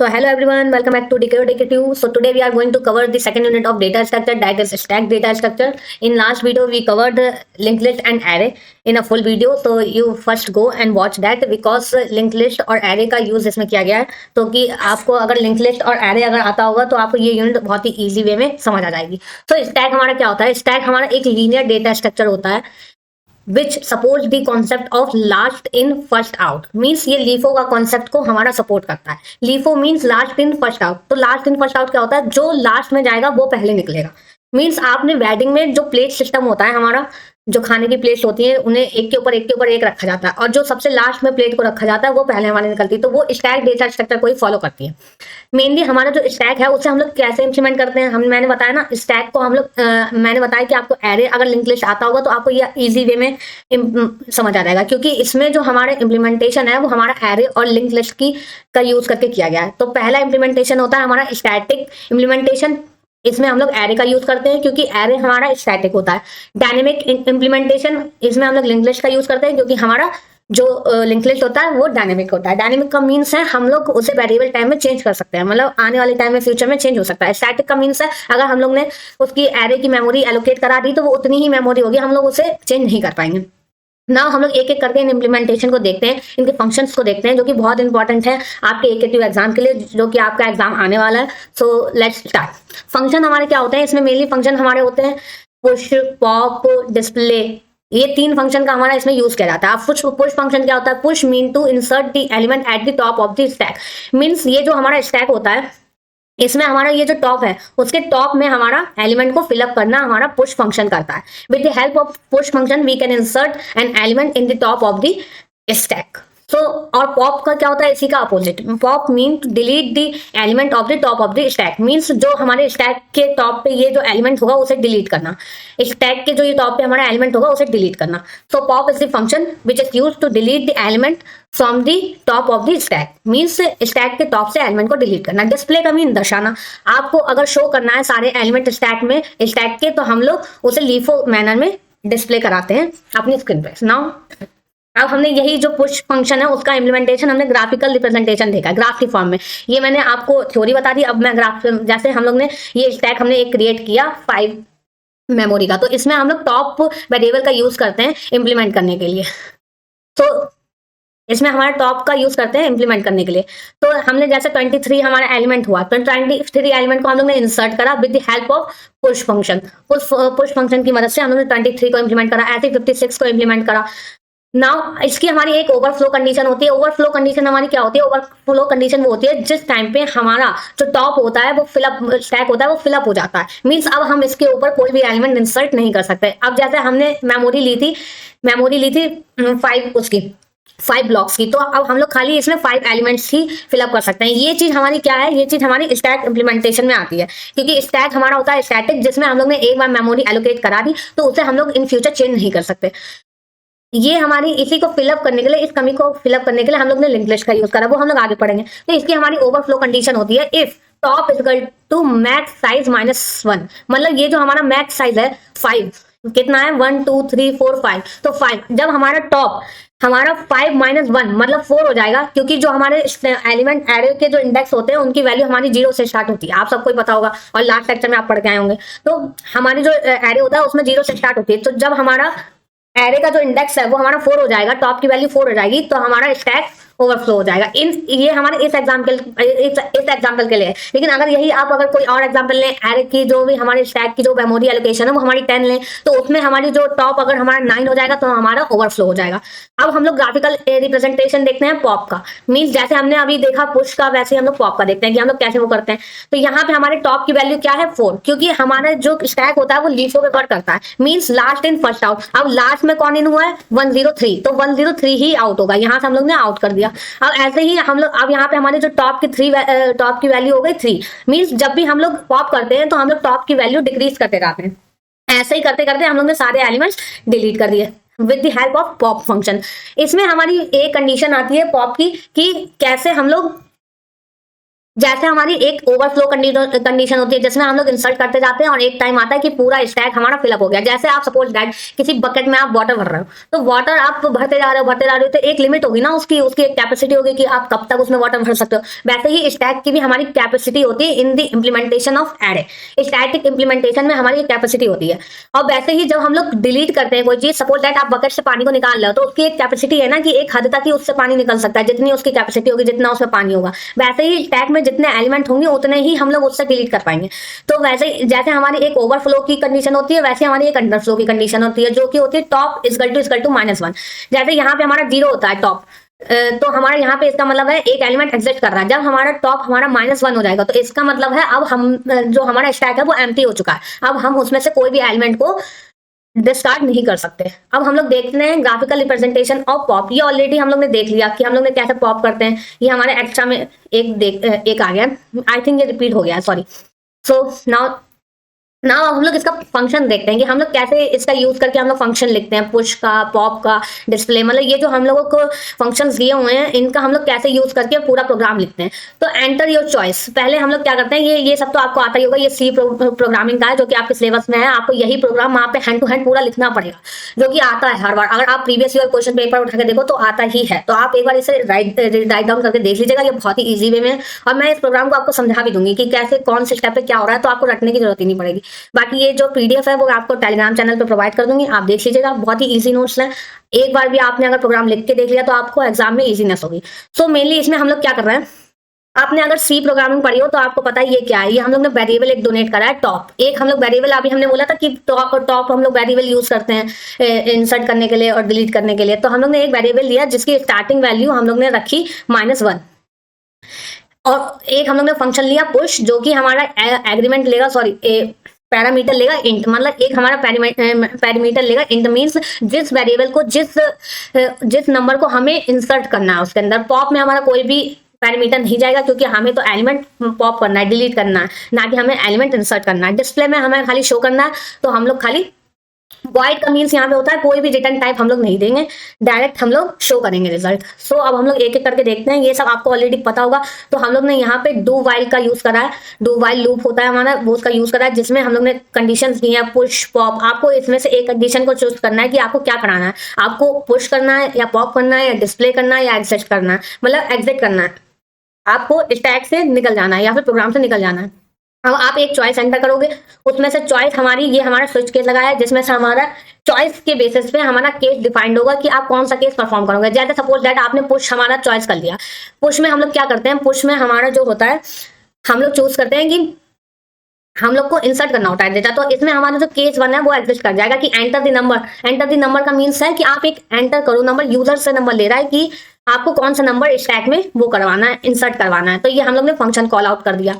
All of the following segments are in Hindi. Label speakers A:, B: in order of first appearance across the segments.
A: So hello everyone, welcome back to DKO. So today we are going to cover the second unit of data structure, that is stack data structure. In last video we covered linked list and array in a full video. So you first go and watch that because linked list और array का यूज इसमें किया गया है, तो कि आपको अगर लिंक लिस्ट और array अगर आता होगा तो आपको ये यूनिट बहुत ही इजी वे में समझ आ जाएगी. तो स्टैक हमारा क्या होता है? स्टैक हमारा एक लीनियर डेटा स्ट्रक्चर होता है विच support the concept of last in first out. Means ये लीफो का कॉन्सेप्ट को हमारा सपोर्ट करता है. LIFO means last in first out. तो लास्ट इन फर्स्ट आउट क्या होता है? जो लास्ट में जाएगा वो पहले निकलेगा. मीन्स आपने वेडिंग में जो प्लेट सिस्टम होता है हमारा, जो खाने की प्लेट्स होती हैं उन्हें एक के ऊपर एक रखा जाता है और जो सबसे लास्ट में प्लेट को रखा जाता है वो पहले हमारे निकलती है. तो वो स्टैक डेटा स्ट्रक्चर को ही फॉलो करती है. मेनली हमारा जो स्टैक है उसे हम लोग कैसे इंप्लीमेंट करते हैं, मैंने बताया ना स्टैक को हम लोग मैंने बताया कि आपको एरे अगर लिंक लिस्ट आता होगा तो आपको ये इजी वे में समझ आ जाएगा, क्योंकि इसमें जो हमारा इम्प्लीमेंटेशन है वो हमारा एरे और लिंक लिस्ट की का यूज करके किया गया है. तो पहला इम्प्लीमेंटेशन होता है हमारा स्टैटिक इम्प्लीमेंटेशन. इसमें हम लोग एरे का यूज करते हैं क्योंकि एरे हमारा स्टैटिक होता है. डायनेमिक इम्प्लीमेंटेशन, इसमें हम लोग लिंक लिस्ट का यूज करते हैं क्योंकि हमारा जो लिंक लिस्ट होता है वो डायनेमिक होता है. डायनेमिक का मीन्स है हम लोग उसे वेरिएबल टाइम में चेंज कर सकते हैं, मतलब आने वाले टाइम में फ्यूचर में चेंज हो सकता है. स्टैटिक का मीन्स है अगर हम लोग ने उसकी एरे की मेमोरी एलोकेट करा दी तो वो उतनी ही मेमोरी होगी, हम लोग उसे चेंज नहीं कर पाएंगे. ना हम लोग एक एक करके इन इम्प्लीमेंटेशन को देखते हैं, इनके फंक्शंस को देखते हैं जो कि बहुत इंपॉर्टेंट है आपके एकेटिव एग्जाम के लिए, जो कि आपका एग्जाम आने वाला है. So let's start. फंक्शन हमारे क्या होते हैं? इसमें मेनली फंक्शन हमारे होते हैं पुश, पॉप, डिस्प्ले. ये तीन फंक्शन का हमारा इसमें यूज किया जाता है. पुश फंक्शन क्या होता है? Push mean to insert the element at the top of the stack. Means ये जो हमारा स्टैक होता है इसमें हमारा ये जो टॉप है उसके टॉप में हमारा एलिमेंट को फिलअप करना हमारा पुश फंक्शन करता है. With the help of push function we can insert an element in the top of the stack. तो और पॉप का क्या होता है? इसी का opposite. Pop mean to delete the element of the top of the stack. Means जो हमारे स्टैक के टॉप पे ये जो एलिमेंट होगा उसे डिलीट करना. स्टैक के जो ये टॉप पे हमारा एलिमेंट होगा उसे डिलीट करना. So pop is the function which is use to delete the element from the top of the stack. Means stack के टॉप से एलिमेंट को डिलीट करना. डिस्प्ले का मीन दर्शाना. आपको अगर शो करना है सारे एलिमेंट स्टैक के तो हम लोग उसे लीफो मैनर में डिस्प्ले कराते हैं अपनी स्क्रीन पे. नाउ अब हमने यही जो पुश फंक्शन है उसका इम्प्लीमेंटेशन हमने ग्राफिकल रिप्रेजेंटेशन देखा, ग्राफ की फॉर्म में. ये मैंने आपको थ्योरी बता दी. अब मैं ग्राफ, जैसे हम लोग ने ये स्टैक हमने एक क्रिएट किया 5 मेमोरी का, तो इसमें हम लोग टॉप वेरिएबल का यूज करते हैं इम्प्लीमेंट करने के लिए. तो इसमें हमारा टॉप का यूज करते हैं इम्प्लीमेंट करने के लिए. तो हमने जैसे 23 हमारा एलिमेंट हुआ, तो 23 एलिमेंट को हम लोग ने इंसर्ट करा with the help of push function. Push function की मदद से हम लोग ने 23 को इम्प्लीमेंट करा, ऐसे 56 को इम्प्लीमेंट करा. नाउ इसकी हमारी एक ओवरफ्लो कंडीशन होती है. ओवरफ्लो कंडीशन हमारी क्या होती है? ओवरफ्लो कंडीशन वो होती है जिस टाइम पे हमारा जो टॉप होता है वो फिलअप स्टैक होता है वो फिलअप हो जाता है. मीन्स अब हम इसके ऊपर कोई भी एलिमेंट इंसर्ट नहीं कर सकते. अब जैसे हमने मेमोरी ली थी 5 ब्लॉक्स की, तो अब हम लोग खाली इसमें 5 एलिमेंट्स ही फिलअप कर सकते हैं. ये चीज हमारी क्या है? ये चीज हमारी स्टैक इंप्लीमेंटेशन में आती है, क्योंकि स्टैक हमारा होता है स्टैटिक, जिसमें हम लोग ने एक बार मेमोरी एलोकेट करा दी तो उसे हम लोग इन फ्यूचर चेंज नहीं कर सकते. ये हमारी इसी को फिलअप करने के लिए, इस कमी को फिलअप करने के लिए हम लोग ने लिंक लिस्ट का यूज करा, वो हम लोग आगे पढ़ेंगे. तो इसकी हमारी ओवरफ्लो कंडीशन होती है if top is equal to max size -1. मतलब ये जो हमारा मैक्स साइज है 5, कितना है? 1 2 3 4 5. तो 5 जब हमारा टॉप हमारा 5 - 1 मतलब 4 हो जाएगा, क्योंकि जो हमारे एलिमेंट एरे के जो इंडेक्स होते हैं उनकी वैल्यू हमारी 0 से स्टार्ट होती है. आप सबको ही पता होगा और लास्ट लेक्चर में आप पढ़ के आए होंगे. तो हमारी जो एरे होता है उसमें 0 से स्टार्ट होती है. तो जब हमारा एरे का जो इंडेक्स है वो हमारा 4 हो जाएगा, टॉप की वैल्यू 4 हो जाएगी, तो हमारा स्टैक ओवरफ्लो हो जाएगा. ये हमारे इस एग्जाम्पल के लिए है. लेकिन अगर यही आप अगर कोई और एग्जाम्पल लें, एरे की जो भी हमारे स्टैक की जो मेमोरी एलोकेशन है वो हमारी 10 लें, तो उसमें हमारी जो टॉप अगर हमारा 9 हो जाएगा तो हमारा ओवरफ्लो हो जाएगा. अब हम लोग ग्राफिकल रिप्रेजेंटेशन देखते हैं पॉप का. मीन्स जैसे हमने अभी देखा पुश का, वैसे हम लोग पॉप का देखते हैं कि हम लोग कैसे वो करते हैं. तो यहाँ पे हमारे टॉप की वैल्यू क्या है? 4, क्योंकि हमारा जो स्टैक होता है वो लीफो पे वर्क करता है. Means last in first out. अब लास्ट में कौन इन हुआ है? 103, तो 103 ही आउट होगा. यहाँ से हम लोग ने आउट कर दिया. अब ऐसे ही हम लोग, अब यहाँ पे हमारे जो टॉप की वैल्यू हो गई 3. मीन्स जब भी हम लोग पॉप करते हैं तो हम लोग टॉप की वैल्यू डिक्रीज करते जाते हैं. ऐसे ही करते करते हम लोग ने सारे एलिमेंट्स डिलीट कर दिए with the help of pop function. इसमें हमारी एक कंडीशन आती है पॉप की कि कैसे हम लोग जैसे हमारी एक ओवरफ्लो कंडीशन होती है जिसमें हम लोग इंसर्ट करते जाते हैं और एक टाइम आता है कि पूरा स्टैक हमारा फिलअप हो गया। जैसे आप सपोज दैट किसी बकेट में आप वाटर भर रहे हो, तो वाटर आप भरते जा रहे हो तो एक लिमिट होगी ना, उसकी उसकी एक कैपेसिटी होगी कि आप कब तक उसमें वाटर भर सकते हो। वैसे ही स्टैक की भी हमारी कैपेसिटी होती है in the implementation of array. Static implementation में हमारी कैपेसिटी होती है। और वैसे ही जब हम लोग डिलीट करते हैं कोई चीज, सपोज दैट आप बकेट से पानी को निकाल रहे हो तो उसकी एक कैपेसिटी है ना कि एक हद तक ही उससे पानी निकल सकता है, जितनी उसकी कैपेसिटी होगी जितना उसमें पानी होगा। वैसे ही स्टैक में जितने एलिमेंट होंगे उतने ही हम लोग उससे डिलीट कर पाएंगे। तो वैसे जैसे हमारी एक ओवरफ्लो की कंडीशन होती है, वैसे हमारी एक अंडरफ्लो की कंडीशन होती है, जो कि होती है टॉप इक्वल टू -1। जैसे यहाँ पे हमारा 0 होता है टॉप, तो हमारा यहाँ पे इसका मतलब है एक एलिमेंट एग्जिस्ट कर रहा है। जब हमारा टॉप हमारा -1 हो जाएगा तो इसका मतलब है अब हम जो हमारा स्टैक है वो एम्प्टी हो चुका है। अब हम उसमें से कोई भी एलिमेंट को डिस्कार्ड नहीं कर सकते। अब हम लोग देखते हैं ग्राफिकल रिप्रेजेंटेशन ऑफ पॉप। ये ऑलरेडी हम लोग ने देख लिया कि हम लोग ने कैसे पॉप करते हैं। ये हमारे एक्स्ट्रा में एक आ गया, आई थिंक ये रिपीट हो गया, सॉरी। सो नाउ हम लोग इसका फंक्शन देखते हैं कि हम लोग कैसे इसका यूज करके हम लोग फंक्शन लिखते हैं, पुश का, पॉप का, डिस्प्ले, मतलब ये जो हम लोगों को फंक्शंस दिए हुए हैं इनका हम लोग कैसे यूज करके पूरा प्रोग्राम लिखते हैं। तो एंटर योर चॉइस। पहले हम लोग क्या करते हैं, ये सब तो आपको आता ही होगा, ये सी प्रोग्रामिंग का है जो कि आपके सिलेबस में है। आपको यही प्रोग्राम वहां पे हैंड टू हैंड पूरा लिखना पड़ेगा, जो कि आता है हर बार। अगर आप प्रीवियस ईयर क्वेश्चन पेपर उठा के देखो तो आता ही है। तो आप एक बार इसे राइट डाउन करके देख लीजिएगा, ये बहुत ही ईजी वे में है। और मैं इस प्रोग्राम को आपको समझा भी दूंगी कि कैसे कौन से स्टेप पे क्या हो रहा है, तो आपको रटने की जरूरत ही नहीं पड़ेगी। बाकी ये जो पीडीएफ है वो आपको टेलीग्राम चैनल पे प्रोवाइड कर दूंगी, आप देख लीजिएगा, बहुत ही इजी नोट्स हैं। एक बार भी आपने अगर प्रोग्राम लिख के देख लिया तो आपको एग्जाम में इजीनेस होगी। सो मेनली इसमें हम लोग क्या कर रहे हैं, आपने अगर सी प्रोग्रामिंग पढ़ी हो तो आपको पता है ये क्या है। ये हम लोग ने वेरिएबल एक डोनेट करा है टॉप। एक हम लोग वेरिएबल, अभी हमने बोला था कि टॉप हम लोग वेरिएबल यूज करते हैं इंसर्ट करने के लिए और डिलीट करने के लिए। तो हम लोग ने एक वेरिएबल लिया जिसकी स्टार्टिंग वैल्यू हम लोग ने रखी -1, और एक हम लोग ने फंक्शन लिया पुश, जो कि हमारा एग्रीमेंट लेगा, सॉरी पैरामीटर लेगा इंट, मतलब एक हमारा पैरामीटर लेगा इंट, मींस जिस वेरिएबल को जिस नंबर को हमें इंसर्ट करना है उसके अंदर। पॉप में हमारा कोई भी पैरामीटर नहीं जाएगा क्योंकि हमें तो एलिमेंट पॉप करना है, डिलीट करना है, ना कि हमें एलिमेंट इंसर्ट करना है। डिस्प्ले में हमें खाली शो करना है, तो हम लोग खाली वॉइड का मीन्स यहाँ पे होता है कोई भी रिटर्न टाइप हम लोग नहीं देंगे, डायरेक्ट हम लोग शो करेंगे रिजल्ट। सो अब हम लोग एक एक करके देखते हैं। ये सब आपको ऑलरेडी पता होगा। तो हम लोग ने यहाँ पे डू वाइल का यूज करा है, डू वाइल लूप होता है हमारा, वो उसका यूज करा है, जिसमें हम लोग ने कंडीशंस दी हैं पुश पॉप। आपको इसमें से एक कंडीशन को चूज करना है कि आपको क्या कराना है, आपको पुश करना है या पॉप करना है या डिस्प्ले करना है या एग्जिट करना है, मतलब एग्जिट करना है, आपको स्टैक से निकल जाना है या फिर प्रोग्राम से निकल जाना है। अब आप एक चॉइस एंटर करोगे, उसमें से चॉइस हमारी, ये हमारा स्विच केस लगाया है जिसमें से हमारा चॉइस के बेसिस पे हमारा केस डिफाइंड होगा कि आप कौन सा केस परफॉर्म करोगे। जैसे सपोज दैट आपने पुश हमारा चॉइस कर लिया। पुश में हम लोग क्या करते हैं, पुश में हमारा जो होता है हम लोग चूज करते हैं कि हम लोग को इंसर्ट करना होता है डेटा। तो इसमें हमारा जो केस 1 है वो एग्जिस्ट कर जाएगा कि enter the number. Enter the number का मीन्स है कि आप एक एंटर करो नंबर, यूजर से नंबर ले रहा है कि आपको कौन सा नंबर स्टैक में वो करवाना है, इंसर्ट करवाना है। तो ये हम लोग ने फंक्शन कॉल आउट कर दिया।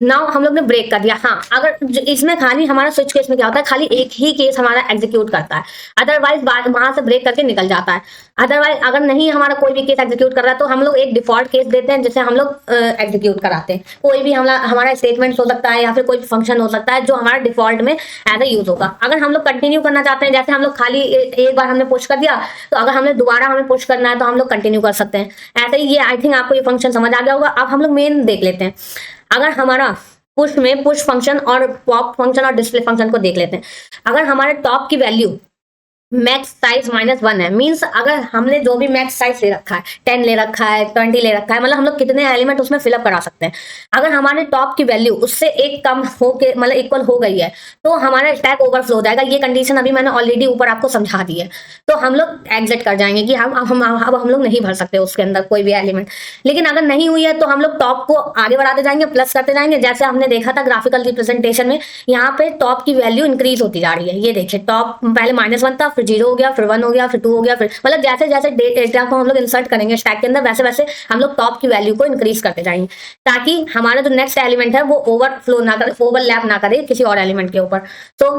A: नाउ हम लोग ने ब्रेक कर दिया। हाँ, अगर इसमें खाली हमारा स्विच केस में क्या होता है, खाली एक ही केस हमारा एग्जीक्यूट करता है, अदरवाइज वहां से ब्रेक करके निकल जाता है। अदरवाइज अगर नहीं हमारा कोई भी केस एग्जीक्यूट कर रहा है तो हम लोग एक डिफॉल्ट केस देते हैं जिसे हम लोग एग्जीक्यूट कराते हैं। कोई भी हमारा स्टेटमेंट हो सकता है या फिर कोई फंक्शन हो सकता है जो हमारा डिफॉल्ट में एज ए यूज होगा। अगर हम लोग कंटिन्यू करना चाहते हैं, जैसे हम लोग खाली एक बार हमने पुश कर दिया, तो अगर हमने दोबारा हमें पुश करना है तो हम लोग कंटिन्यू कर सकते हैं। ऐसे ही ये आई थिंक आपको ये फंक्शन समझ आ गया होगा। अब हम लोग मेन देख लेते हैं। अगर हमारा पुश में पुश फंक्शन और पॉप फंक्शन और डिस्प्ले फंक्शन को देख लेते हैं। अगर हमारे टॉप की वैल्यू मैक्स साइज -1 है, मीन्स अगर हमने जो भी मैक्स साइज ले रखा है, 10 ले रखा है, 20 ले रखा है, मतलब हम लोग कितने एलिमेंट उसमें फिलअप करा सकते हैं। अगर हमारे टॉप की वैल्यू उससे एक कम हो के मतलब इक्वल हो गई है तो हमारा स्टैक ओवरफ्लो हो जाएगा। ये कंडीशन अभी मैंने ऑलरेडी ऊपर आपको समझा दी है। तो हम लोग एग्जिट कर जाएंगे कि हम लोग नहीं भर सकते उसके अंदर कोई भी एलिमेंट। लेकिन अगर नहीं हुई है तो हम लोग टॉप को आगे बढ़ाते जाएंगे, प्लस करते जाएंगे। जैसे हमने देखा था ग्राफिकल रिप्रेजेंटेशन में, यहाँ पे टॉप की वैल्यू इंक्रीज होती जा रही है। ये देखिए, टॉप पहले -1 था, फिर 0 हो गया, फिर 1 हो गया, फिर 2 हो गया, फिर मतलब जैसे जैसे डेटा को हम लोग इंसर्ट करेंगे स्टैक के अंदर, वैसे वैसे हम लोग टॉप की वैल्यू को इंक्रीज करते जाएंगे, ताकि हमारा जो नेक्स्ट एलिमेंट है वो ओवरफ्लो ना करे, ओवरलैप ना करे किसी और एलिमेंट के ऊपर। तो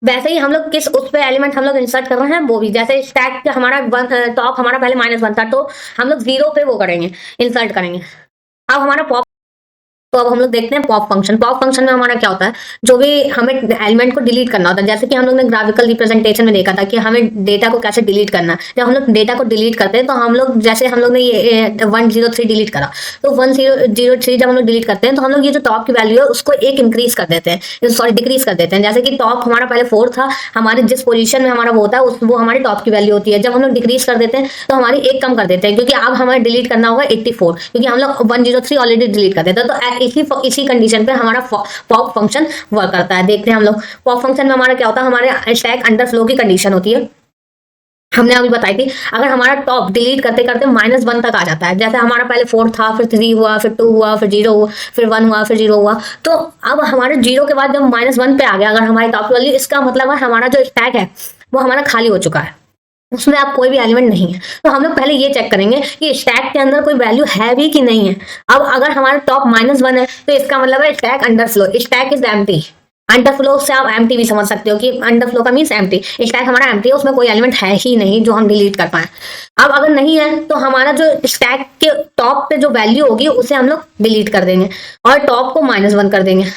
A: वैसे ही हम लोग किस उस पे एलिमेंट हम लोग इंसर्ट कर रहे हैं वो भी, जैसे स्टैक का हमारा टॉप हमारा पहले -1 था, तो हम लोग 0 पे वो करेंगे, इंसर्ट करेंगे। अब हमारा पॉप तो अब हम लोग देखते हैं पॉप फंक्शन। पॉप फंक्शन में हमारा क्या होता है, जो भी हमें एलिमेंट को डिलीट करना होता है, जैसे कि हम लोग ने ग्राफिकल रिप्रेजेंटेशन में देखा था कि हमें डेटा को कैसे डिलीट करना है। जब हम लोग डेटा को डिलीट करते हैं तो हम लोग, जैसे हम लोग ने ये 103 डिलीट करा, तो 1003 जब हम लोग डिलीट करते हैं तो हम लोग ये जो टॉप की वैल्यू है उसको एक इंक्रीज कर देते हैं, सॉरी डिक्रीज कर देते हैं। जैसे कि टॉप हमारा पहले 4 था, हमारे जिस पोजीशन में हमारा वो होता है वो हमारी टॉप की वैल्यू होती है। जब हम लोग डिक्रीज कर देते हैं तो हमारी एक कम कर देते हैं, क्योंकि अब हमें डिलीट करना होगा 84, क्योंकि हम लोग 103 ऑलरेडी डिलीट कर देते हैं। तो इसी कंडीशन पे हमारा पॉप फंक्शन वर्क करता है। देखते हैं हम लोग पॉप फंक्शन में हमारा क्या होता है, हमारे स्टैक अंडरफ्लो की कंडीशन होती है, हमने अभी बताई थी। अगर हमारा टॉप डिलीट करते करते -1 तक आ जाता है, जैसे हमारा पहले 4 था, फिर 3 हुआ, फिर 2 हुआ, फिर 0 हुआ, फिर 1 हुआ, फिर 0 हुआ, तो अब हमारे 0 के बाद जब -1 पे आ गया अगर हमारी टॉप वैल्यू, इसका मतलब है हमारा जो स्टैक है वो हमारा खाली हो चुका है, उसमें अब कोई भी एलिमेंट नहीं है। तो हम लोग पहले ये चेक करेंगे कि स्टैक के अंदर कोई वैल्यू है भी कि नहीं है। अब अगर हमारा टॉप -1 है तो इसका मतलब है stack underflow, stack is empty. Underflow से आप एम्प्टी भी समझ सकते हो कि अंडरफ्लो का मीन्स एम्प्टी, स्टैक हमारा एम्प्टी है, उसमें कोई एलिमेंट है ही नहीं जो हम डिलीट कर पाए। अब अगर नहीं है तो हमारा जो स्टैक के टॉप पे जो वैल्यू होगी उसे हम लोग डिलीट कर देंगे और टॉप को -1 कर देंगे,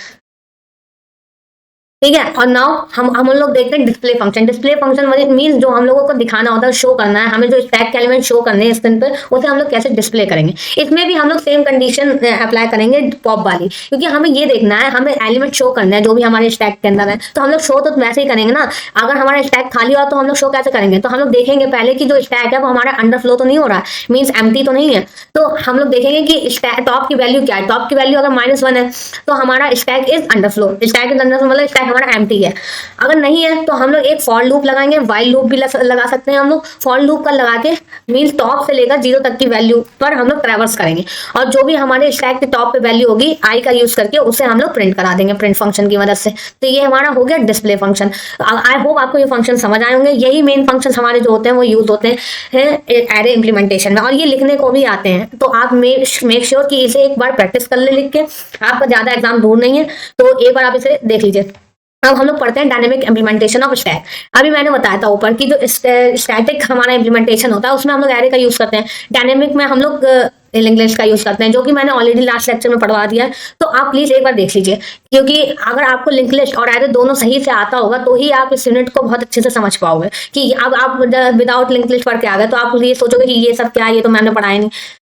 A: ठीक है। और नाउ हम लोग देखते हैं display function. Display function means जो हम लोगों को दिखाना होता है, शो करना है, हमें जो स्टैक के एलिमेंट शो करने हैं स्क्रीन पर, उसे हम लोग कैसे डिस्प्ले करेंगे। इसमें भी हम लोग सेम कंडीशन अप्लाई करेंगे पॉप वाली, क्योंकि हमें ये देखना है, हमें एलिमेंट शो करना है जो भी हमारे स्टैक के अंदर है। तो हम लोग शो तो वैसे ही करेंगे ना, अगर हमारा स्टैक खाली हो तो हम लोग शो कैसे करेंगे। तो हम लोग देखेंगे पहले कि जो स्टैक है वो हमारा अंडरफ्लो तो नहीं हो रहा है, मीन्स एम्प्टी तो नहीं है। तो हम लोग देखेंगे कि टॉप की वैल्यू क्या है। टॉप की वैल्यू अगर -1 है तो हमारा stack is underflow, stack is underflow मतलब स्टैक हमारा एम्प्टी है। अगर नहीं है तो हम लोग एक फॉर लूप लगाएंगे, वाइल लूप भी लगा सकते हैं हम लोग। फॉर लूप का लगा के मीन टॉप से लेकर 0 तक की वैल्यू पर हम लोग ट्रैवर्स करेंगे, और जो भी हमारे स्टैक के टॉप पे वैल्यू होगी आई का यूज करके उसे हम लोग प्रिंट करा देंगे प्रिंट फंक्शन की मदद से। तो ये हमारा हो गया डिस्प्ले फंक्शन। आई होप आपको ये फंक्शन समझ आए होंगे। यही मेन फंक्शन हमारे जो होते हैं वो यूज होते हैं एरे इंप्लीमेंटेशन में, और ये लिखने को भी आते हैं। तो आप मेक श्योर कि इसे एक बार प्रैक्टिस कर ले लिख के, आपका ज्यादा एग्जाम दूर नहीं है, तो एक बार आप इसे देख लीजिए। अब हम लोग पढ़ते हैं डायनेमिक इम्प्लीमेंटेशन ऑफ स्टैक। अभी मैंने बताया था ऊपर कि जो स्टैटिक हमारा इम्प्लीमेंटेशन होता है उसमें हम लोग एरे का यूज करते हैं, डायनेमिक में हम लोग इंग्लिश का यूज करते हैं, जो कि मैंने ऑलरेडी लास्ट लेक्चर में पढ़वा दिया है। तो आप प्लीज एक बार देख लीजिए, क्योंकि अगर आपको लिंक लिस्ट और एरे दोनों सही से आता होगा तो ही आप इस यूनिट को बहुत अच्छे से समझ पाओगे। कि अब आप विदाउट लिंक लिस्ट पढ़ के आ गए तो आप ये सोचोगे कि ये सब क्या है, ये तो मैंने पढ़ाया नहीं।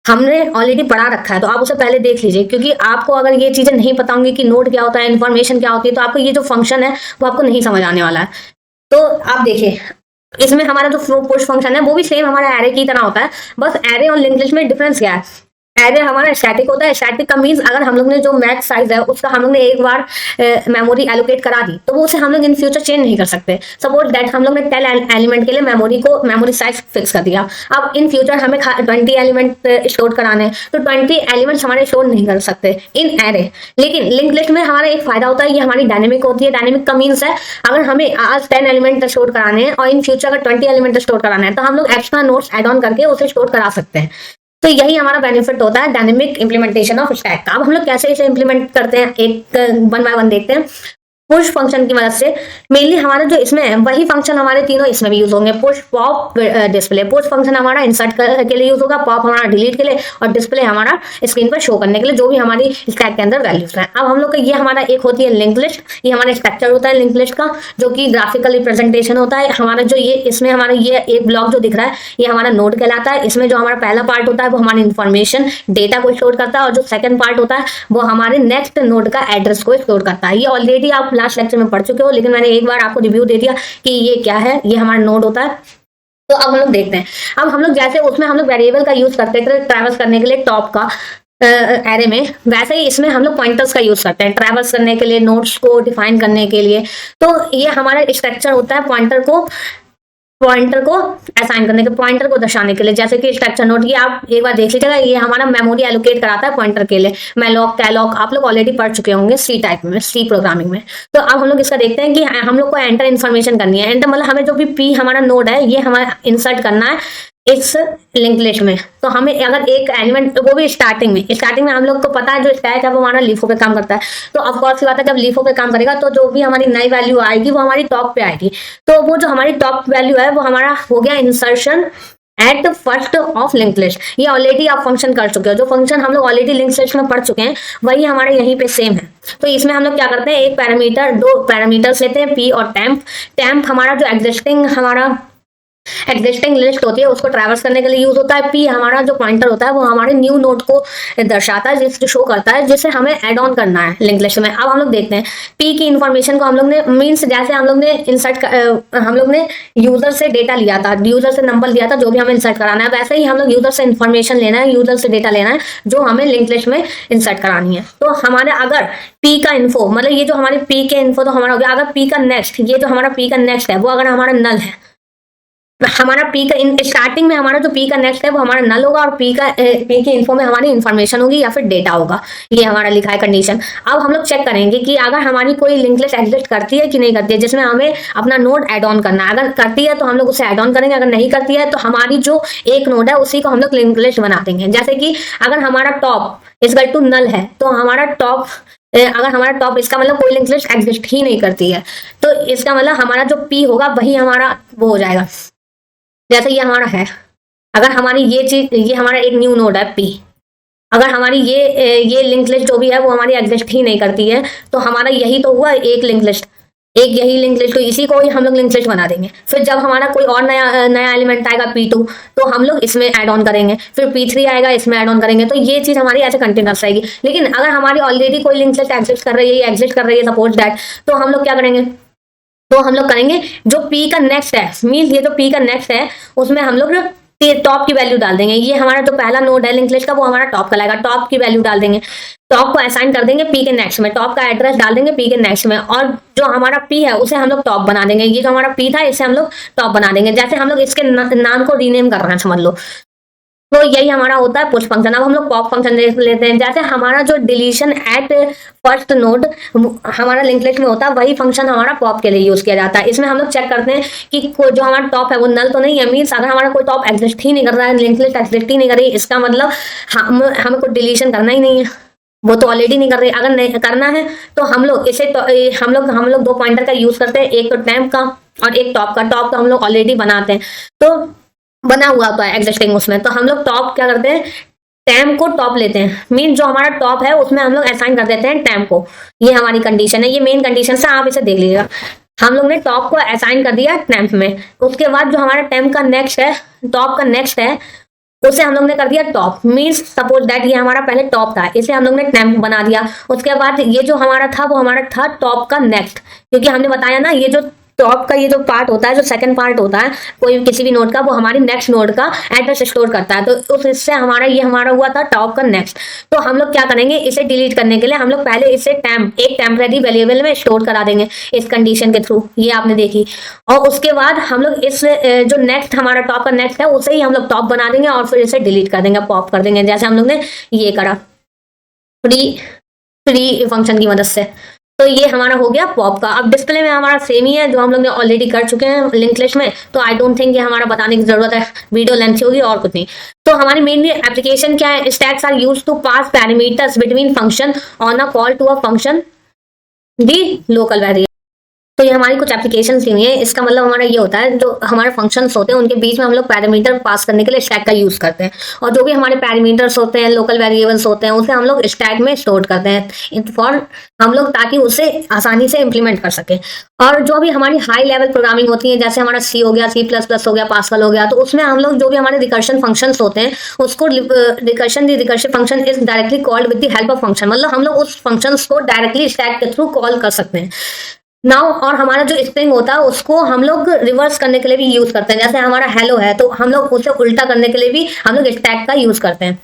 A: हमने ऑलरेडी पढ़ा रखा है, तो आप उसे पहले देख लीजिए, क्योंकि आपको अगर ये चीजें नहीं पता होंगी कि नोड क्या होता है, इन्फॉर्मेशन क्या होती है, तो आपको ये जो फंक्शन है वो आपको नहीं समझ आने वाला है। तो आप देखिए, इसमें हमारा जो पुश फंक्शन है वो भी सेम हमारा एरे की तरह होता है, बस एरे और लिंक्ड लिस्ट में डिफरेंस क्या है। एरे हमारा स्टैटिक होता है। स्टैटिक का मीन्स अगर हम लोग ने जो मैक्स साइज है उसका हम लोग ने एक बार मेमोरी एलोकेट करा दी तो वो उसे हम लोग इन फ्यूचर चेंज नहीं कर सकते। सपोज दैट हम लोग ने 10 एलिमेंट के लिए मेमोरी साइज फिक्स कर दिया। अब इन फ्यूचर हमें 20 एलिमेंट स्टोर कराने हैं, तो 20 एलिमेंट्स हमारे स्टोर नहीं कर सकते इन एरे। लेकिन लिंक लिस्ट में हमारा एक फायदा होता है, ये हमारी डायनेमिक होती है। डायनेमिक का मीन्स है अगर हमें आज 10 एलिमेंट स्टोर कराने हैं और इन फ्यूचर अगर 20 एलिमेंट स्टोर कराना है तो हम लोग एक्स्ट्रा नोट्स एड ऑन करके उसे स्टोर करा सकते हैं। तो यही हमारा बेनिफिट होता है डायनेमिक इंप्लीमेंटेशन ऑफ स्टैक का। अब हम लोग कैसे इसे इंप्लीमेंट करते हैं, एक 1 बाय 1 देखते हैं। पुश फंक्शन की मदद से मेनली हमारा जो इसमें है वही फंक्शन हमारे तीनों इसमें भी यूज होंगे। Push, pop, display. Push function हमारा इंसर्ट के लिए यूज होगा, पॉप हमारा डिलीट के लिए, और डिस्प्ले हमारा स्क्रीन पर शो करने के लिए जो भी हमारी स्टैक के अंदर वैल्यूज हैं। अब हम लोग का ये हमारा एक होती है लिंक लिस्ट, ये हमारा स्ट्रक्चर होता है लिंक लिस्ट का, जो कि ग्राफिकल रिप्रेजेंटेशन होता है हमारा। जो ये इसमें हमारा ये एक ब्लॉक जो दिख रहा है ये हमारा नोड कहलाता है। इसमें जो हमारा पहला पार्ट होता है वो हमारी इन्फॉर्मेशन डेटा को स्टोर करता है, और जो सेकंड पार्ट होता है वो हमारे नेक्स्ट नोड का एड्रेस को स्टोर करता है। ये ऑलरेडी आप लास्ट लेक्चर में पढ़ चुके हो, लेकिन मैंने एक बार आपको रिव्यू दे दिया कि ये क्या है। ये हमारा नोड होता है। तो अब हम लोग देखते हैं। अब हम लोग जैसे उसमें हम लोग वेरिएबल का यूज करते थे ट्रैवर्स करने के लिए टॉप का एरे में, वैसे ही इसमें हम लोग पॉइंटर्स का यूज करते हैं ट्रैवर्स करने के लिए, नोड्स को डिफाइन करने के लिए। तो ये हमारा स्ट्रक्चर होता है पॉइंटर को असाइन करने के, पॉइंटर को दर्शाने के लिए। जैसे कि स्ट्रक्चर नोट की आप एक बार देख लीजिएगा, ये हमारा मेमोरी एलोकेट कराता है पॉइंटर के लिए। मैलॉक, कैलॉक आप लोग ऑलरेडी पढ़ चुके होंगे सी टाइप में, सी प्रोग्रामिंग में। तो अब हम लोग इसका देखते हैं कि हम लोग को एंटर इन्फॉर्मेशन करनी है। एंटर मतलब हमें जो भी पी हमारा नोड है ये हमारा इंसर्ट करना है इस लिंक लिस्ट में। तो हमें अगर एक एलिमेंट, वो भी स्टार्टिंग में हम लोग को पता है जो स्टैक है वो हमारा लीफो पे काम करता है। तो ऑफ कोर्स की बात है, जब लीफो पे काम करेगा तो जो भी हमारी नई वैल्यू आएगी वो हमारी टॉप पे आएगी। तो वो जो हमारी टॉप वैल्यू है वो हमारा हो गया insertion at first of link list. ये ऑलरेडी आप फंक्शन कर चुके हो, जो फंक्शन हम लोग ऑलरेडी लिंक लिस्ट में पढ़ चुके हैं वही हमारे यहीं पे सेम है। तो इसमें हम लोग क्या करते हैं, एक पैरामीटर, दो पैरामीटर्स लेते हैं, पी और टेम्प। टेम्प हमारा जो एग्जिस्टिंग लिस्ट होती है उसको ट्रैवर्स करने के लिए यूज होता है। पी हमारा जो पॉइंटर होता है वो हमारे न्यू नोड को दर्शाता है, जिससे शो करता है, जिसे हमें ऐड ऑन करना है लिंक लिस्ट में। अब हम लोग देखते हैं पी की इन्फॉर्मेशन को हम लोग ने मीन्स जैसे हम लोग ने यूजर से डेटा लिया था, यूजर से नंबर लिया था, जो भी हमें इंसर्ट कराना है, वैसे ही हम लोग यूजर से इन्फॉर्मेशन लेना है, यूजर से डेटा लेना है जो हमें लिंक लिस्ट में इंसर्ट करानी है। तो हमारे अगर पी का इन्फो, मतलब ये जो हमारे पी के इन्फो तो हमारा हो गया। अगर पी का नेक्स्ट, ये जो हमारा पी का नेक्स्ट है वो अगर हमारा नल है, हमारा पी का स्टार्टिंग में हमारा जो पी का नेक्स्ट है वो हमारा नल होगा, और पी की इन्फो में हमारी इन्फॉर्मेशन होगी या फिर डेटा होगा। ये हमारा लिखा है कंडीशन। अब हम लोग चेक करेंगे कि अगर हमारी कोई लिंक लिस्ट एग्जिस्ट करती है कि नहीं करती है, जिसमें हमें अपना नोड ऐड ऑन करना है। अगर करती है तो हम लोग उसे ऐड ऑन करेंगे, अगर नहीं करती है तो हमारी जो एक नोड है उसी को हम लोग लिंक लिस्ट बना देंगे। जैसे कि अगर हमारा टॉप इक्वल टू नल है तो हमारा टॉप, अगर हमारा टॉप, इसका मतलब कोई लिंक लिस्ट एग्जिस्ट ही नहीं करती है, तो इसका मतलब हमारा जो पी होगा वही हमारा वो हो जाएगा। जैसे ये हमारा है, अगर हमारी ये चीज, ये हमारा एक न्यू नोड है पी, अगर हमारी ये लिंक लिस्ट जो भी है वो हमारी एग्जिस्ट ही नहीं करती है, तो हमारा यही तो हुआ एक लिंक लिस्ट, एक यही लिंक लिस्ट, तो इसी को ही हम लोग लिंक लिस्ट बना देंगे। फिर जब हमारा कोई और नया एलिमेंट आएगा P2 तो हम लोग इसमें ऐड ऑन करेंगे, फिर P3 आएगा इसमें ऐड ऑन करेंगे। तो ये चीज हमारी ऐसे कंटिन्यूस रहेगी। लेकिन अगर हमारी ऑलरेडी कोई लिंक लिस्ट एग्जिस्ट कर रही है सपोज दैट, तो हम लोग क्या करेंगे, तो हम लोग करेंगे जो पी का नेक्स्ट है, मीन्स ये जो पी का नेक्स्ट है उसमें हम लोग टॉप की वैल्यू डाल देंगे। ये हमारा जो पहला नोड है लिंक लिस्ट का वो हमारा टॉप का लाएगा, टॉप की वैल्यू डाल देंगे, टॉप को असाइन कर देंगे पी के नेक्स्ट में, टॉप का एड्रेस डाल देंगे पी के नेक्स्ट में, और जो हमारा पी है उसे हम लोग टॉप बना देंगे। ये जो हमारा पी था इसे हम लोग टॉप बना देंगे। जैसे हम लोग इसके नाम को रीनेम कर रहे हैं समझ लो। तो यही हमारा होता है पुश फंक्शन। अब हम लोग पॉप फंक्शन लेते हैं। जैसे हमारा जो डिलीशन एट फर्स्ट नोड हमारा लिंक लिस्ट में होता है वही फंक्शन हमारा पॉप के लिए यूज किया जाता है। इसमें हम लोग चेक करते हैं कि जो हमारा टॉप है वो नल तो नहीं है, मीन्स अगर हमारा कोई टॉप एग्जिस्ट ही नहीं कर रहा है, लिंक लिस्ट एग्जिस्ट ही नहीं कर रही, इसका मतलब हमें कोई डिलीशन करना ही नहीं है, वो तो ऑलरेडी नहीं कर रही। अगर नहीं करना है तो हम लोग इसे हम लोग दो पॉइंटर का यूज करते हैं, एक तो टेम्प का और एक टॉप का। टॉप का हम लोग ऑलरेडी बनाते हैं, तो बना हुआ होता है एग्जिस्टिंग उसमें, तो हम लोग टॉप क्या करते हैं, टैम को टॉप लेते हैं, मीन जो हमारा टॉप है उसमें हम लोग असाइन कर देते हैं टैम को। ये हमारी कंडीशन है, ये मेन कंडीशन से आप इसे देख लीजिएगा। हम लोग ने टॉप को असाइन कर दिया टैम्प में, उसके बाद जो हमारा टैम्प का नेक्स्ट है, टॉप का नेक्स्ट है, उसे हम लोग ने कर दिया टॉप। मीन्स सपोज दैट ये हमारा पहले टॉप था, इसे हम लोग ने टैम्प बना दिया। उसके बाद ये जो हमारा था वो हमारा था टॉप का नेक्स्ट, क्योंकि हमने बताया ना ये जो टॉप का ये जो पार्ट होता है, जो सेकंड पार्ट होता है कोई किसी भी नोड का, वो हमारी नेक्स्ट नोड का एड्रेस स्टोर करता है। तो उस हिस्से हमारा ये हमारा हुआ था टॉप का नेक्स्ट। तो हम लोग क्या करेंगे, इसे डिलीट करने के लिए हम लोग पहले इसे एक टेम्परेरी वेरिएबल में स्टोर करा देंगे इस कंडीशन के थ्रू, ये आपने देखी। और उसके बाद हम लोग इस जो नेक्स्ट हमारा टॉप का नेक्स्ट है उसे ही हम लोग टॉप बना देंगे और फिर इसे डिलीट कर देंगे, पॉप कर देंगे, जैसे हम लोग ने ये करा फ्री फंक्शन की मदद से। तो ये हमारा हो गया पॉप का। अब डिस्प्ले में हमारा सेम ही है जो हम लोग ने ऑलरेडी कर चुके हैं लिंक लिस्ट में, तो आई डोंट थिंक ये हमारा बताने की जरूरत है, वीडियो लेंथ होगी और कुछ नहीं। तो हमारी मेनली एप्लीकेशन क्या है, stacks are used to pass parameters between function on a call to a function the local variable. तो ये हमारी कुछ एप्लीकेशन थी है। इसका मतलब हमारा ये होता है जो हमारे फंक्शंस होते हैं उनके बीच में हम लोग पैरामीटर पास करने के लिए स्टैक का यूज करते हैं, और जो भी हमारे पैरामीटर्स होते हैं, लोकल वेरिएबल्स होते हैं, उसे हम लोग स्टैक में स्टोर करते हैं फॉर हम लोग, ताकि उसे आसानी से इंप्लीमेंट कर सके। और जो भी हमारी हाई लेवल प्रोग्रामिंग होती है, जैसे हमारा सी हो गया, C++ हो गया, पास्कल हो गया, तो उसमें हम लोग जो भी हमारे रिकर्शन फंक्शंस होते हैं उसको recursion function is directly called with the help of function, मतलब हम लोग उस फंक्शंस को डायरेक्टली स्टैक के थ्रू कॉल कर सकते हैं नाउ। और हमारा जो स्ट्रिंग होता है उसको हम लोग रिवर्स करने के लिए भी यूज करते हैं, जैसे हमारा हेलो है तो हम लोग उसे उल्टा करने के लिए भी हम लोग स्टैक का यूज करते हैं।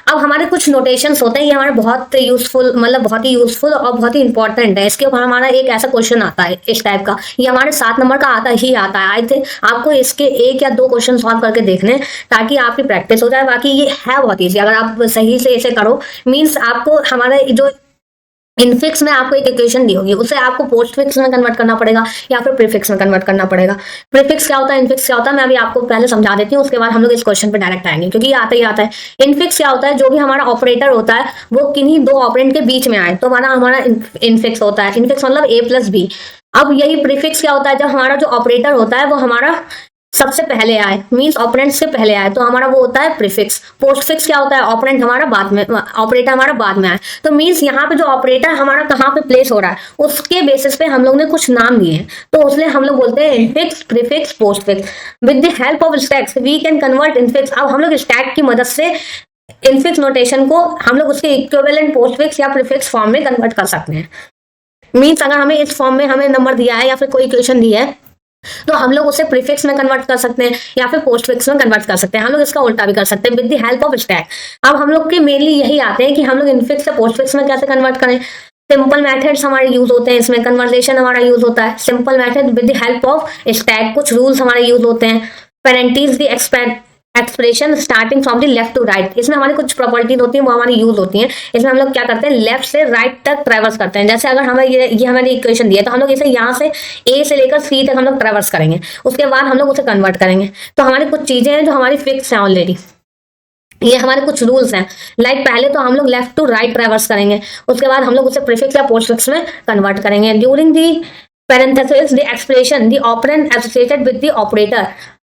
A: अब हमारे कुछ नोटेशंस होते हैं, ये हमारे बहुत यूजफुल, मतलब बहुत ही यूजफुल और बहुत ही इंपॉर्टेंट है। इसके ऊपर हमारा एक ऐसा क्वेश्चन आता है इस टाइप का, ये हमारे 7 नंबर का आता है। आई थिंक आपको इसके 1 या 2 क्वेश्चन सॉल्व करके देखने, ताकि आपकी प्रैक्टिस हो जाए। बाकी ये है बहुत ईजी, अगर आप सही से इसे करो, मीन्स आपको हमारा जो इनफिक्स में आपको एक इक्वेशन दी होगी उसे आपको पोस्टफिक्स में कन्वर्ट करना पड़ेगा या फिर प्रीफिक्स में कन्वर्ट करना पड़ेगा। प्रीफिक्स क्या होता है, इनफिक्स क्या होता है, मैं अभी आपको पहले समझा देती हूँ, उसके बाद हम लोग इस क्वेश्चन पे डायरेक्ट आएंगे, क्योंकि ये आता ही आता है। इनफिक्स क्या होता है, जो भी हमारा ऑपरेटर होता है वो किन्हीं 2 ऑपरेंड के बीच में आए तो हमारा इनफिक्स होता है। इनफिक्स मतलब A+B। अब यही प्रीफिक्स क्या होता है, जब हमारा जो ऑपरेटर होता है वो हमारा सबसे पहले आए, मीन्स ऑपरेंड से पहले आए, तो हमारा वो होता है प्रीफिक्स। पोस्टफिक्स क्या होता है, ऑपरेंड हमारा बाद में, ऑपरेटर हमारा बाद में आए। तो मीन्स यहाँ पे जो ऑपरेटर हमारा कहाँ पे प्लेस हो रहा है उसके बेसिस पे हम लोग ने कुछ नाम दिए हैं, तो उसलिए हम लोग बोलते हैं infix, prefix, postfix. With the help of stacks we can convert infix. अब हम लोग स्टैक की मदद से इनफिक्स नोटेशन को हम लोग उसके इक्विवेलेंट पोस्टफिक्स या प्रीफिक्स फॉर्म में कन्वर्ट कर सकते हैं। मीन्स अगर हमें इस फॉर्म में हमें नंबर दिया है या फिर कोई इक्वेशन दी है तो हम लोग उसे प्रीफिक्स में कन्वर्ट कर सकते हैं या फिर पोस्टफिक्स में कन्वर्ट कर सकते हैं। हम लोग इसका उल्टा भी कर सकते हैं with the help of stack. अब हम लोग के मेनली यही आते हैं कि हम लोग इनफिक्स से पोस्टफिक्स में कैसे कन्वर्ट करें। सिंपल मेथड्स हमारे यूज होते हैं, इसमें कन्वर्जेशन हमारा यूज होता है। Simple method with the help of stack, कुछ रूल्स हमारे यूज होते हैं। Parenthesize the expression starting from the left to right, इसमें हमारी कुछ प्रॉपर्टीज होती हैं वो हमारी यूज होती हैं। इसमें हम लोग क्या करते हैं, लेफ्ट से राइट तक ट्रेवर्स करते हैं। जैसे अगर हमें ये हमारी इक्वेशन दी है तो हम लोग इसे यहाँ से ए से लेकर सी तक हम लोग ट्रेवर्स करेंगे, उसके बाद हम लोग उसे कन्वर्ट करेंगे। तो हमारी कुछ चीजें हैं जो हमारी फिक्स हैं ऑलरेडी, ये हमारे कुछ रूल्स हैं। लाइक पहले तो हम लोग लेफ्ट टू राइट ट्रेवर्स करेंगे, उसके बाद हम लोग उसे प्रीफिक्स या पोस्टफिक्स में कन्वर्ट करेंगे। During the parenthesis the expression the operand associated with the operator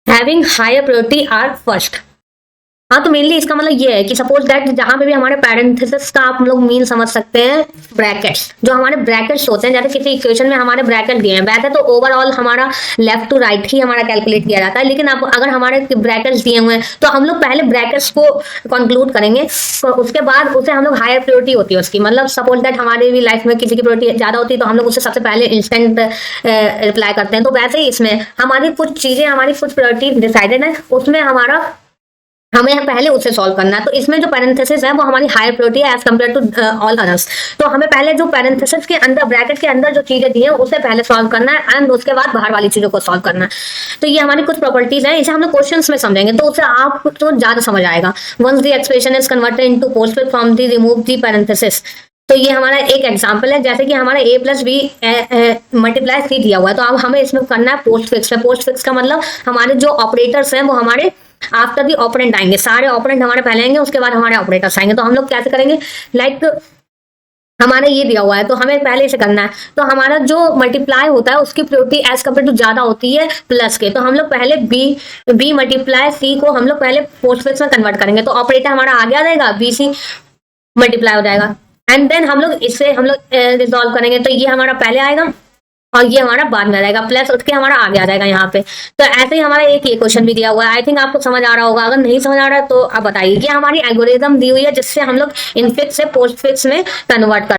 A: having higher priority are first। हाँ, तो मेनली इसका मतलब ये है कि सपोज दैट जहां पे भी हमारे पैरेंथेसिस का आप लोग मीन समझ सकते हैं ब्रैकेट्स, जो हमारे ब्रैकेट्स होते हैं, जैसे किसी इक्वेशन में हमारे ब्रैकेट दिए हैं, वैसे तो ओवरऑल हमारा लेफ्ट टू राइट ही हमारा कैलकुलेट किया जाता है, लेकिन आप अगर हमारे ब्रैकेट्स दिए हुए हैं तो हम लोग पहले ब्रैकेट्स को कंक्लूड करेंगे, तो उसके बाद उसे हम लोग हायर प्रायोरिटी होती है उसकी। मतलब सपोज दैट हमारे भी लाइफ में किसी की प्रायोरिटी ज्यादा होती है तो हम लोग उसे सबसे पहले इंस्टेंट रिप्लाई करते हैं। तो वैसे ही इसमें हमारी कुछ चीजें, हमारी कुछ प्रायोरिटी डिसाइडेड है, उसमें हमें पहले उसे सॉल्व करना है। तो इसमें जो पैरेंथेसिस है वो हमारी हायर प्रायोरिटी है as compare to all others. तो हमें पहले जो पैरेंथेसिस के अंदर, ब्रैकेट के अंदर जो चीजें दी है उसे पहले सॉल्व करना है एंड उसके बाद बाहर वाली चीजों को सॉल्व करना है। तो ये हमारी कुछ प्रॉपर्टीज हैं, इसे हम लोग क्वेश्चंस में समझेंगे तो उसे आपको तो ज्यादा समझ आएगा। Once the expression is converted into postfix from the remove the parenthesis. तो ये हमारा एक एग्जाम्पल है, जैसे कि हमारा a plus B multiply C दिया हुआ है, तो अब हमें इसमें करना है पोस्टफिक्स में। पोस्टफिक्स का मतलब हमारे जो ऑपरेटर्स हैं वो हमारे आफ्टर दी ऑपरेंड आएंगे, सारे ऑपरेंड हमारे पहले आएंगे, उसके बाद हमारे ऑपरेटर्स आएंगे। तो हम लोग कैसे करेंगे, लाइक हमारे ये दिया हुआ है तो हमें पहले इसे करना है। तो हमारा जो मल्टीप्लाई होता है उसकी प्रायोरिटी एज कम्पेयर टू ज्यादा होती है प्लस के, तो हम लोग पहले बी मल्टीप्लाई सी को हम लोग पहले पोस्टफिक्स में कन्वर्ट करेंगे, तो ऑपरेटर हमारा आगे आ जाएगा, बी सी मल्टीप्लाई हो जाएगा एंड देन हम लोग इसे हम लोग रिजॉल्व करेंगे। तो ये हमारा पहले आएगा और ये हमारा बाद में आ जाएगा, प्लस उसके हमारा आगे आ जाएगा यहाँ पे। तो ऐसे ही हमारा एक ये क्वेश्चन भी दिया हुआ है। आई थिंक आपको समझ आ रहा होगा, अगर नहीं समझ आ रहा है तो आप बताइए। ये हमारी एल्गोरिथम दी हुई है जिससे हम लोग इनफिक्स से पोस्टफिक्स में कन्वर्ट कर।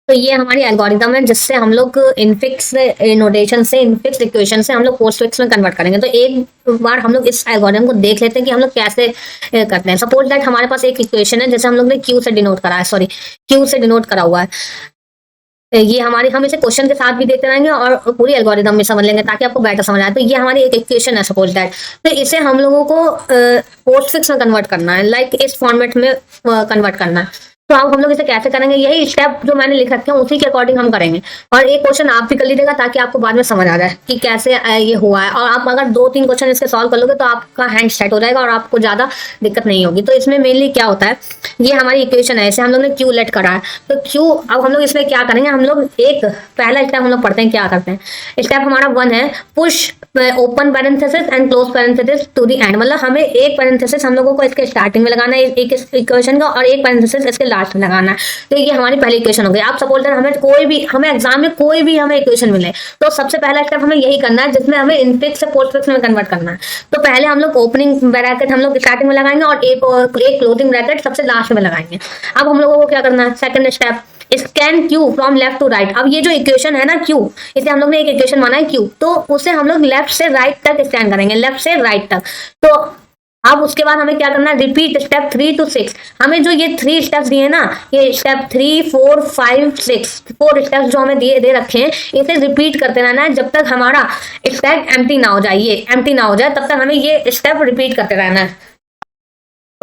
A: तो ये हमारी एल्गोरिथम है जिससे हम लोग इनफिक्स नोटेशन से, इनफिक्स इक्वेशन से हम लोग पोस्टफिक्स में कन्वर्ट करेंगे। तो एक बार हम लोग इस एल्गोरिथम को देख लेते हैं कि हम लोग कैसे करते हैं। सपोज दैट हमारे पास एक इक्वेशन है जैसे हम लोग ने क्यू से डिनोट करा है, सॉरी क्यू से डिनोट करा हुआ है। ये हमारी, हम इसे क्वेश्चन के साथ भी देखते रहेंगे और पूरी एल्गोरिथम में समझ लेंगे ताकि आपको बेटर समझ आए। तो ये हमारी एक इक्वेशन है सपोज दैट, तो इसे हम लोगों को पोस्टफिक्स में कन्वर्ट करना है, लाइक इस फॉर्मेट में कन्वर्ट करना है। तो अब हम लोग इसे कैसे करेंगे, यही स्टेप जो मैंने लिख रखे हैं उसी के अकॉर्डिंग हम करेंगे। और एक क्वेश्चन आप भी कर लीजिएगा ताकि आपको बाद में समझ आ जाए कि कैसे ये हुआ है। और आप अगर 2-3 क्वेश्चन इसके सॉल्व कर लोगे तो आपका हैंड सेट हो जाएगा और आपको ज्यादा दिक्कत नहीं होगी। तो इसमें मेनली क्या होता है, ये हमारी इक्वेशन है, इसे हम लोग ने क्यू लेट करा है। तो क्यू, अब हम लोग इसमें क्या करेंगे, हम लोग एक पहला स्टेप हम लोग पढ़ते हैं, क्या करते हैं। स्टेप हमारा 1 है, push open parenthesis and close parenthesis to the end. मतलब हमें एक पैरेंथेसिस हम लोगों को इसके स्टार्टिंग में लगाना है एक इक्वेशन का, और एक पैरेंथेसिस इसके लास्ट में लगाना है। तो ये हमारी पहली इक्वेशन हो गई। आप सपोज दैट हमें एग्जाम में कोई भी हमें इक्वेशन मिले तो सबसे पहला स्टेप हमें यही करना है जिसमें हमें इनफिक्स से पोस्टफिक्स में कन्वर्ट करना है। तो पहले हम लोग ओपनिंग ब्रैकेट हम लोग स्टार्टिंग में लगाएंगे और एक क्लोजिंग ब्रैकेट सबसे लास्ट में लगाएंगे। अब हम लोगों को क्या करना है, second step, scan Q from left to right. अब ये जो इक्वेशन है ना क्यू, इसे हम लोग ने एक इक्वेशन माना है क्यू, तो उसे हम लोग लेफ्ट से राइट तक स्कैन करेंगे, लेफ्ट से राइट तक। तो अब उसके बाद हमें क्या करना है, रिपीट स्टेप 3 to 6। हमें जो ये 3 स्टेप्स दिए ना, ये स्टेप 3, 4, 5, 6, 4 स्टेप्स जो हमें दे रखे हैं, इसे रिपीट करते रहना है जब तक हमारा स्टेप एम्प्टी ना हो जाए, ये एम्प्टी ना हो जाए तब तक हमें ये स्टेप रिपीट करते रहना है।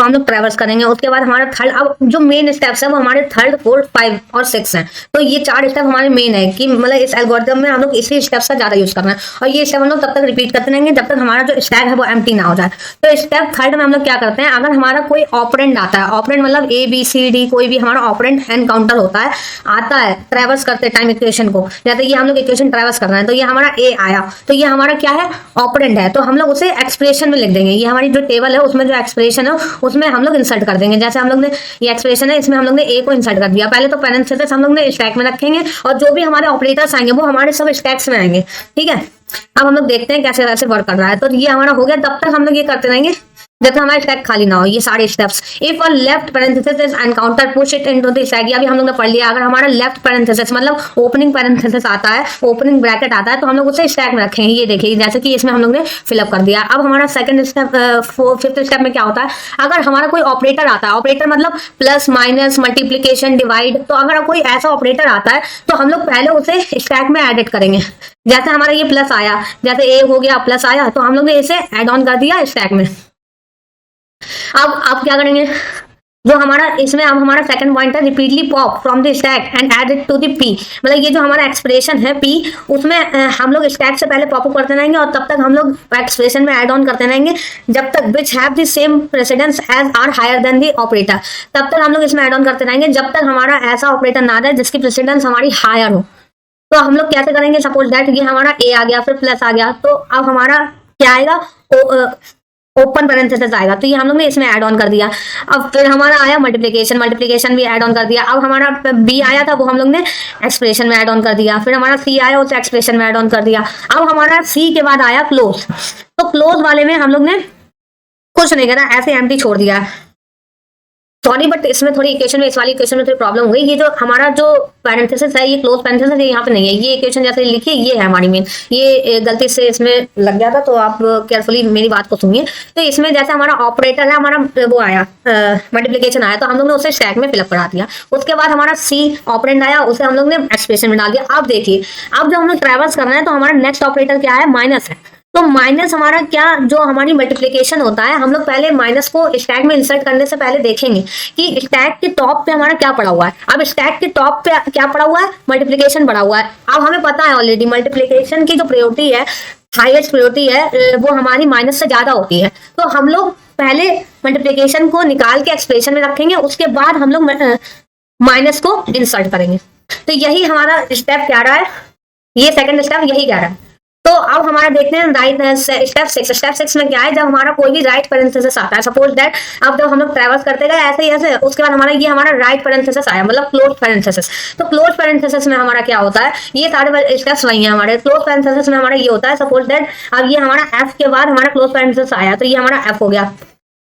A: उसको हम लोग ट्रेवर्स करेंगे। उसके बाद हमारा थर्ड, अब जो मेन स्टेप्स है वो हमारे थर्ड, फोर्थ, 5 और 6 हैं। तो ये 4 स्टेप हमारे मेन है कि मतलब इस एल्गोरिथम में हम लोग इसी स्टेप्स का ज्यादा यूज करना है, और ये स्टेप हम लोग तब तक रिपीट करते रहेंगे जब तक हमारा जो स्टैक है वो एम्प्टी ना हो जाए। तो स्टेप थर्ड में हम लोग क्या करते हैं, अगर हमारा कोई ऑपरेंड आता है, ऑपरेंड मतलब ABCD कोई भी हमारा ऑपरेंड एनकाउंटर होता है, आता है ट्रेवर्स करते टाइम इक्वेशन को, जैसे ये हम लोग इक्वेशन ट्रेवर्स कर रहे हैं, तो ये हमारा A आया, तो ये हमारा क्या है, ऑपरेंड है, तो हम लोग उसे एक्सप्रेशन में लिख देंगे। ये हमारी जो टेबल है उसमें जो एक्सप्रेशन है उसमें हम लोग इंसर्ट कर देंगे। जैसे हम लोग ने ये एक्सप्रेशन है, इसमें हम लोग ने A को इंसर्ट कर दिया, पहले तो पैरेंथेसिस हम लोग ने स्टैक में रखेंगे, और जो भी हमारे ऑपरेटर्स आएंगे वो हमारे सब स्टैक्स में आएंगे, ठीक है। अब हम लोग देखते हैं कैसे वैसे वर्क कर रहा है। तो ये हमारा हो गया, तब तक हम लोग ये करते रहेंगे जब तक हमारा स्टैक खाली ना हो। ये सारे steps, if a left parenthesis is encounter push it into the stack, ये अभी हम लोग ने पढ़ लिया। अगर हमारा लेफ्ट पैरेंथेसिस मतलब ओपनिंग पैरेंथेसिस आता है, ओपनिंग ब्रैकेट आता है, तो हम लोग उसे स्टैक में रखेंगे। ये देखिए जैसे कि इसमें हम लोग ने फिलअप कर दिया। अब हमारा सेकंड स्टेप, फिफ्थ स्टेप में क्या होता है, अगर हमारा कोई ऑपरेटर आता है, ऑपरेटर मतलब प्लस माइनस मल्टीप्लीकेशन डिवाइड, तो अगर कोई ऐसा ऑपरेटर आता है तो हम लोग पहले उसे स्टैक में एडिट करेंगे। जैसे हमारा ये प्लस आया, जैसे A हो गया प्लस आया, तो हम लोग ने इसे एड ऑन कर दिया स्टैक में। अब आप क्या करेंगे, जो हमारा इसमें अब हमारा सेकंड पॉइंट है, repeatedly pop from the stack and add it to the P, मतलब ये जो हमारा एक्सप्रेशन है P, उसमें हम लोग स्टैक से पहले पॉप करते रहेंगे और तब तक हम लोग एक्सप्रेशन में ऐड ऑन करते रहेंगे जब तक which have the same precedence as are higher than the operator, तब तक हम लोग इसमें ऐड ऑन करते रहेंगे जब तक हमारा ऐसा ऑपरेटर ना आ जाए जिसकी प्रेसिडेंस हमारी हायर हो। तो हम लोग कैसे करेंगे, सपोज दैट ये हमारा A आ गया, फिर प्लस आ गया, तो अब हमारा क्या आएगा, ओपन पैरेंथेसिस आएगा, तो ये हम लोग ने इसमें ऐड ऑन कर दिया। अब फिर हमारा आया मल्टीप्लिकेशन, मल्टीप्लिकेशन भी ऐड ऑन कर दिया। अब हमारा B आया था, वो हम लोग ने एक्सप्रेशन में ऐड ऑन कर दिया। फिर हमारा C आया, उसे एक्सप्रेशन में ऐड ऑन कर दिया। अब हमारा C के बाद आया क्लोज, तो क्लोज वाले में हम लोग ने कुछ नहीं करा, ऐसे एम्प्टी छोड़ दिया। सॉरी बट इसमें थोड़ी इक्वेशन में, इस वाली इक्वेशन में थोड़ी प्रॉब्लम हुई। ये जो हमारा जो पैरेंथेसिस है, ये क्लोज पैरेंथेसिस है, यहाँ पे नहीं है। ये इक्वेशन जैसे लिखी है, ये है हमारी मेन, ये गलती से इसमें लग गया था, तो आप केयरफुली मेरी बात को सुनिए। तो इसमें जैसे हमारा ऑपरेटर है, हमारा वो आया मल्टीप्लिकेशन आया, तो हम लोग ने उसे स्टैक में फिलअप करा दिया। उसके बाद हमारा C ऑपरेंड आया, उसे हम लोग ने एक्सप्रेशन में डाल दिया। अब देखिए, अब जब हम लोग ट्रेवर्स कर रहे हैं तो हमारा नेक्स्ट ऑपरेटर क्या है, माइनस है। तो माइनस हमारा क्या, जो हमारी मल्टीप्लिकेशन होता है, हम लोग पहले माइनस को स्टैक में इंसर्ट करने से पहले देखेंगे कि स्टैक के टॉप पे हमारा क्या पड़ा हुआ है। अब स्टैक के टॉप पे क्या पड़ा हुआ है, मल्टीप्लिकेशन पड़ा हुआ है। अब हमें पता है ऑलरेडी मल्टीप्लिकेशन की जो प्रायोरिटी है, हाईएस्ट प्रायोरिटी है, वो हमारी माइनस से ज्यादा होती है। तो हम लोग पहले मल्टीप्लिकेशन को निकाल के एक्सप्रेशन में रखेंगे, उसके बाद हम लोग माइनस को इंसर्ट करेंगे। तो यही हमारा स्टेप क्या रहा है, ये सेकंड स्टेप यही कह रहा है। तो अब हमारा देखते हैं राइट स्टेप 6। स्टेप 6 में क्या है, जब हमारा कोई भी राइट पैरेंथेसिस आता है, सपोज दैट अब जब हम लोग ट्रेवर्स करते गए ऐसे ही ऐसे, उसके बाद हमारा ये हमारा राइट पैरेंथेसिस आया, मतलब क्लोज पैरेंथेसिस। तो क्लोज पैरेंथेसिस में हमारा क्या होता है, ये सारे स्टेप्स वही है हमारे। क्लोज पैरेंथेसिस में हमारा ये होता है, सपोज दैट अब ये हमारा F के बाद हमारा क्लोज पैरेंथेसिस आया, तो ये हमारा F हो गया।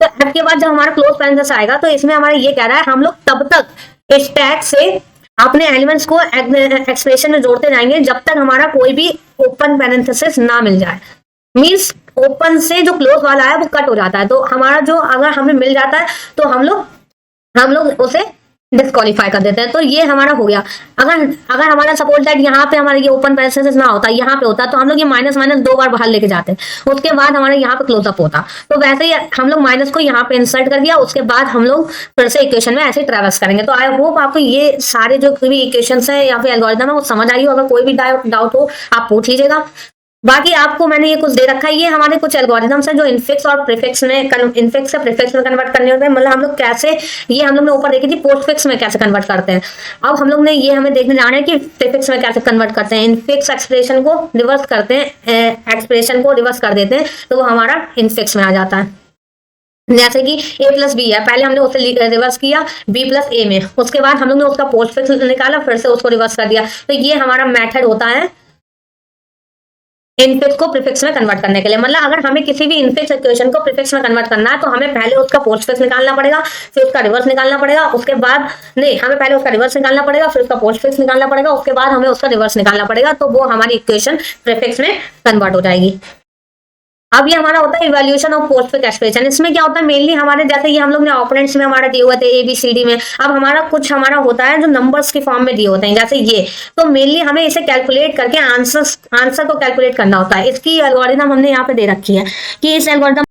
A: तो F के बाद जब हमारा क्लोज पैरेंथेसिस आएगा, तो इसमें हमारा ये कह रहा है, हम लोग तब तक स्टैक से अपने एलिमेंट्स को एक्सप्रेशन में जोड़ते जाएंगे जब तक हमारा कोई भी ओपन पैरेंथेसिस ना मिल जाए। मींस ओपन से जो क्लोज वाला है वो कट हो जाता है, तो हमारा जो अगर हमें मिल जाता है तो हम लोग उसे डिस्क्वालीफाई कर देते हैं। तो ये हमारा हो गया। अगर हमारा सपोज दैट यहाँ पे हमारा ये ओपन पैरेंथेसिस ना होता, यहाँ पे होता, तो हम लोग ये माइनस माइनस 2 बार बाहर लेके जाते हैं, उसके बाद हमारे यहाँ पे क्लोजअप होता। तो वैसे ही हम लोग माइनस को यहाँ पे इंसर्ट कर दिया, उसके बाद हम लोग फिर से इक्वेशन में ऐसे ट्रेवर्स करेंगे। तो आई होप आपको ये सारे जो भी इक्वेशंस है या फिर एल्गोरिथम है वो समझ आई हो। अगर कोई भी डाउट हो आप पूछ लीजिएगा। बाकी आपको मैंने ये कुछ दे रखा है, ये हमारे कुछ एल्गोरिथम्स है जो इनफिक्स और प्रीफिक्स में इनफिक्स से प्रीफिक्स में कन्वर्ट करने होते हैं। मतलब हम लोग कैसे, ये हम लोग ने ऊपर देखी थी पोस्टफिक्स में कैसे कन्वर्ट करते हैं। अब हम लोग ने ये हमें देखने जाना है कि प्रीफिक्स में कैसे कन्वर्ट करते हैं। इनफिक्स एक्सप्रेशन को रिवर्स करते हैं, एक्सप्रेशन को रिवर्स कर देते हैं, तो वो हमारा इनफिक्स में आ जाता है। जैसे कि A प्लस बी है, पहले हमने उसे रिवर्स किया B प्लस A में, उसके बाद हम लोग ने उसका पोस्टफिक्स निकाला, फिर से उसको रिवर्स कर दिया। तो ये हमारा मेथड होता है इनफिक्स को प्रीफिक्स में कन्वर्ट करने के लिए। मतलब अगर हमें किसी भी इनफिक्स इक्वेशन को प्रीफिक्स में कन्वर्ट करना है तो हमें पहले उसका पोस्टफिक्स निकालना पड़ेगा, फिर उसका रिवर्स निकालना पड़ेगा, उसके बाद नहीं, हमें पहले उसका रिवर्स निकालना पड़ेगा, फिर उसका पोस्टफिक्स निकालना पड़ेगा, उसके बाद हमें उसका रिवर्स निकालना पड़ेगा, तो वो हमारी इक्वेशन प्रीफिक्स में कन्वर्ट हो जाएगी। अब ये हमारा होता है इवैल्यूएशन ऑफ पोस्टफिक्स एक्सप्रेशन। इसमें क्या होता है, मेनली हमारे जैसे ये हम लोग ने ऑपरेंड्स में हमारा दिए हुए थे ABCD में, अब हमारा कुछ हमारा होता है जो नंबर्स की फॉर्म में दिए होते हैं, जैसे ये, तो मेनली हमें इसे कैलकुलेट करके आंसर को कैलकुलेट करना होता है। इसकी एल्गोरिथम हमने यहाँ पे दे रखी है कि इस एल्गोरिथम